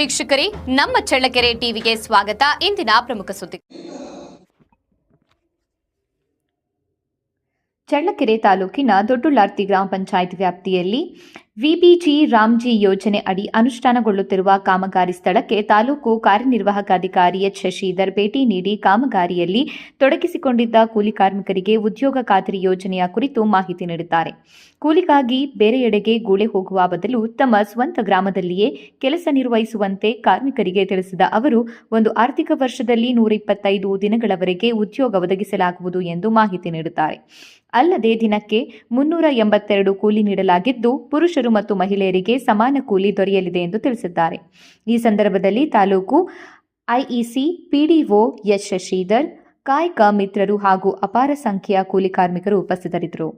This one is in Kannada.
ವೀಕ್ಷಕರೇ, ನಮ್ಮ ಚಳ್ಳಕೆರೆ ಟಿವಿಗೆ ಸ್ವಾಗತ. ಇಂದಿನ ಪ್ರಮುಖ ಸುದ್ದಿ. ಚಳ್ಳಕೆರೆ ತಾಲೂಕಿನ ದೊಡ್ಡುಲಾರ್ತಿ ಗ್ರಾಮ ಪಂಚಾಯತ್ ವ್ಯಾಪ್ತಿಯಲ್ಲಿ ವಿಬಿಜಿ ರಾಮ್ಜಿ ಯೋಜನೆ ಅಡಿ ಅನುಷ್ಠಾನಗೊಳ್ಳುತ್ತಿರುವ ಕಾಮಗಾರಿ ಸ್ಥಳಕ್ಕೆ ತಾಲೂಕು ಕಾರ್ಯನಿರ್ವಾಹಕ ಅಧಿಕಾರಿ ಎಚ್ ಶಶಿಧರ್ ಭೇಟಿ ನೀಡಿ ಕಾಮಗಾರಿಯಲ್ಲಿ ತೊಡಗಿಸಿಕೊಂಡಿದ್ದ ಕೂಲಿ ಕಾರ್ಮಿಕರಿಗೆ ಉದ್ಯೋಗ ಖಾತ್ರಿ ಯೋಜನೆಯ ಕುರಿತು ಮಾಹಿತಿ ನೀಡಿದ್ದಾರೆ. ಕೂಲಿಗಾಗಿ ಬೇರೆಯೆಡೆಗೆ ಗೂಳೆ ಹೋಗುವ ಬದಲು ತಮ್ಮ ಸ್ವಂತ ಗ್ರಾಮದಲ್ಲಿಯೇ ಕೆಲಸ ನಿರ್ವಹಿಸುವಂತೆ ಕಾರ್ಮಿಕರಿಗೆ ತಿಳಿಸಿದ ಅವರು, ಒಂದು ಆರ್ಥಿಕ ವರ್ಷದಲ್ಲಿ 125 ದಿನಗಳವರೆಗೆ ಉದ್ಯೋಗ ಒದಗಿಸಲಾಗುವುದು ಎಂದು ಮಾಹಿತಿ ನೀಡುತ್ತಾರೆ. ಅಲ್ಲದೆ ದಿನಕ್ಕೆ 382 ಕೂಲಿ ನೀಡಲಾಗಿದ್ದು, ಪುರುಷರು ಮತ್ತು ಮಹಿಳೆಯರಿಗೆ ಸಮಾನ ಕೂಲಿ ದೊರೆಯಲಿದೆ ಎಂದು ತಿಳಿಸಿದ್ದಾರೆ. ಈ ಸಂದರ್ಭದಲ್ಲಿ taluk IEC PDO H Shashidhar, ಕಾಯಕ ಮಿತ್ರರು ಹಾಗೂ ಅಪಾರ ಸಂಖ್ಯೆಯ ಕೂಲಿ ಕಾರ್ಮಿಕರು ಉಪಸ್ಥಿತರಿದ್ದರು.